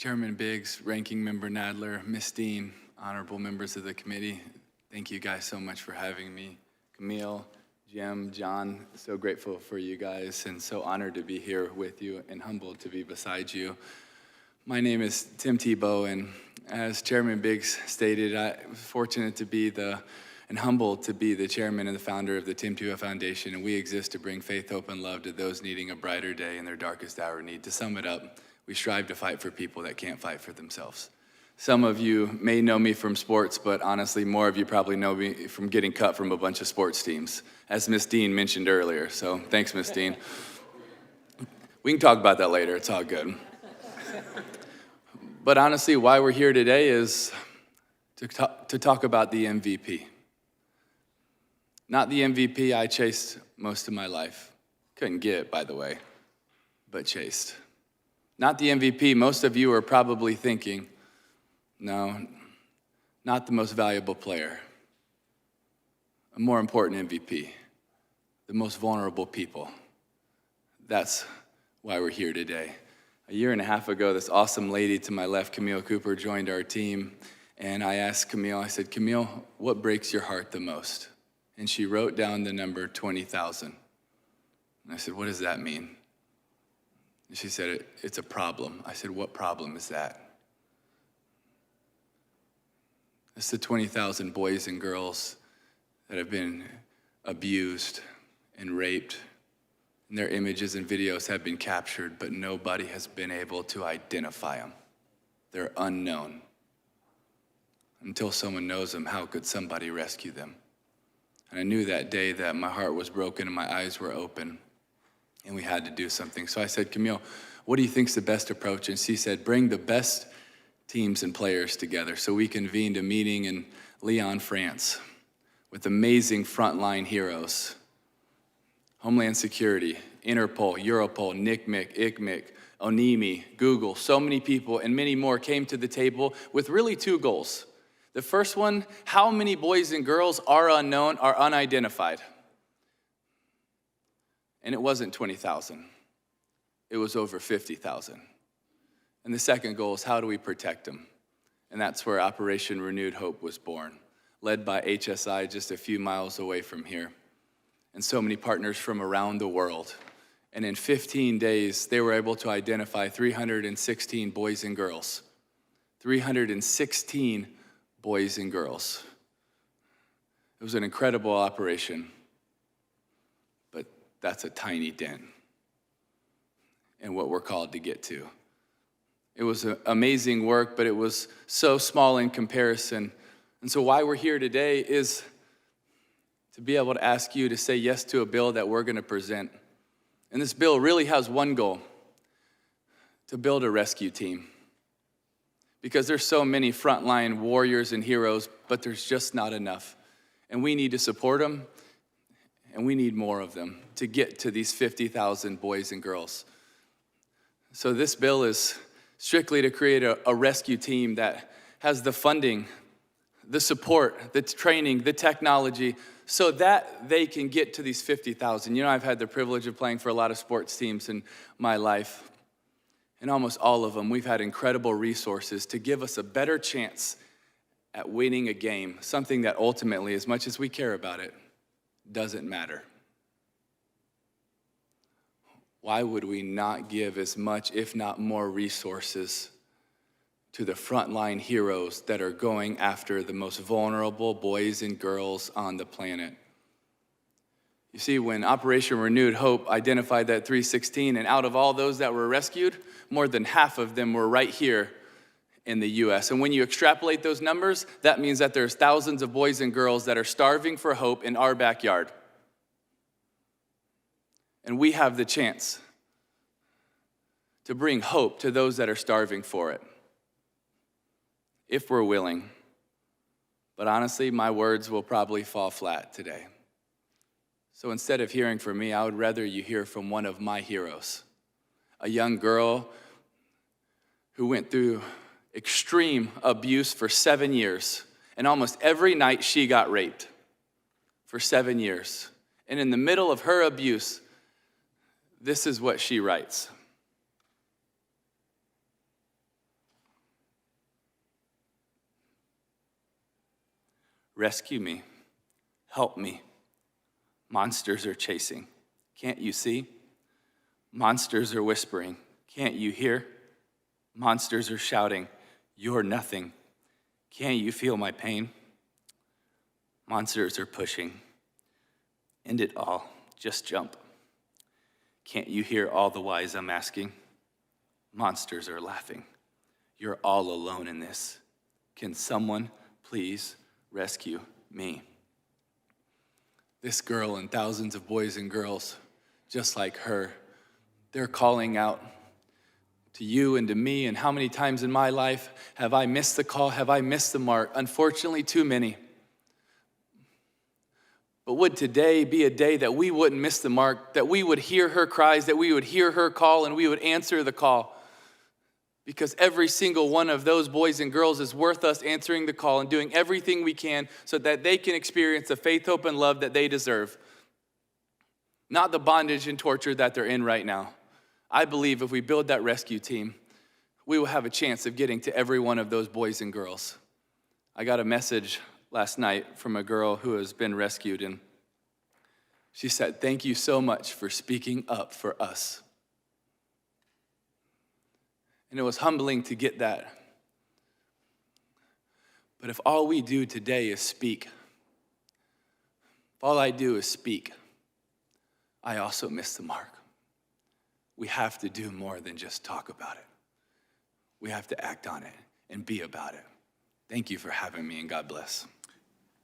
Chairman Biggs, Ranking Member Nadler, Ms. Dean, honorable members of the committee, thank you guys so much for having me. Camille, Jim, John, so grateful for you guys and so honored to be here with you and humbled to be beside you. My name is Tim Tebow, and as Chairman Biggs stated, I'm fortunate to be and humbled to be the chairman and the founder of the Tim Tebow Foundation, and we exist to bring faith, hope, and love to those needing a brighter day in their darkest hour of need. To sum it up, we strive to fight for people that can't fight for themselves. Some of you may know me from sports, but honestly, more of you probably know me from getting cut from a bunch of sports teams, as Ms. Dean mentioned earlier, so thanks, Ms. Dean. We can talk about that later, it's all good. But honestly, why we're here today is to talk about the MVP. Not the MVP I chased most of my life. Couldn't get, by the way, but chased. Not the MVP most of you are probably thinking, no, not the most valuable player. A more important MVP, the most vulnerable people. That's why we're here today. A year and a half ago, this awesome lady to my left, Camille Cooper, joined our team, and I asked Camille, I said, Camille, what breaks your heart the most? And she wrote down the number 20,000. And I said, what does that mean? And she said, it's a problem. I said, what problem is that? It's the 20,000 boys and girls that have been abused and raped, and their images and videos have been captured, but nobody has been able to identify them. They're unknown. Until someone knows them, how could somebody rescue them? And I knew that day that my heart was broken and my eyes were open, and we had to do something. So I said, Camille, what do you think's the best approach? And she said, bring the best teams and players together. So we convened a meeting in Lyon, France, with amazing frontline heroes. Homeland Security, Interpol, Europol, NCMEC, ICMEC, ONIMI, Google, so many people and many more came to the table with really two goals. The first one, how many boys and girls are unknown, are unidentified? And it wasn't 20,000. It was over 50,000. And the second goal is how do we protect them? And that's where Operation Renewed Hope was born, led by HSI just a few miles away from here, and so many partners from around the world. And in 15 days, they were able to identify 316 boys and girls. 316 boys and girls. It was an incredible operation, but that's a tiny dent in what we're called to get to. It was amazing work, but it was so small in comparison. And so why we're here today is to be able to ask you to say yes to a bill that we're going to present. And this bill really has one goal: to build a rescue team. Because there's so many frontline warriors and heroes, but there's just not enough. And we need to support them, and we need more of them to get to these 50,000 boys and girls. So this bill is strictly to create a rescue team that has the funding, the support, the training, the technology, so that they can get to these 50,000. You know, I've had the privilege of playing for a lot of sports teams in my life. And almost all of them, we've had incredible resources to give us a better chance at winning a game, something that ultimately, as much as we care about it, doesn't matter. Why would we not give as much, if not more, resources to the frontline heroes that are going after the most vulnerable boys and girls on the planet? You see, when Operation Renewed Hope identified that 316, and out of all those that were rescued, more than half of them were right here in the U.S. And when you extrapolate those numbers, that means that there's thousands of boys and girls that are starving for hope in our backyard. And we have the chance to bring hope to those that are starving for it, if we're willing. But honestly, my words will probably fall flat today. So instead of hearing from me, I would rather you hear from one of my heroes, a young girl who went through extreme abuse for 7 years, and almost every night she got raped for 7 years. And in the middle of her abuse, this is what she writes. rescue me, help me. Monsters are chasing, can't you see? Monsters are whispering, can't you hear? Monsters are shouting, you're nothing. Can't you feel my pain? Monsters are pushing. End it all, just jump. Can't you hear all the whys I'm asking? Monsters are laughing. You're all alone in this. Can someone please rescue me? This girl and thousands of boys and girls just like her, they're calling out to you and to me. And how many times in my life have I missed the call? Have I missed the mark? Unfortunately, too many. But would today be a day that we wouldn't miss the mark, that we would hear her cries, that we would hear her call, and we would answer the call? Because every single one of those boys and girls is worth us answering the call and doing everything we can so that they can experience the faith, hope, and love that they deserve. Not the bondage and torture that they're in right now. I believe if we build that rescue team, we will have a chance of getting to every one of those boys and girls. I got a message last night from a girl who has been rescued, and she said, "Thank you so much for speaking up for us." And it was humbling to get that. But if all we do today is speak, if all I do is speak, I also miss the mark. We have to do more than just talk about it. We have to act on it and be about it. Thank you for having me, and God bless.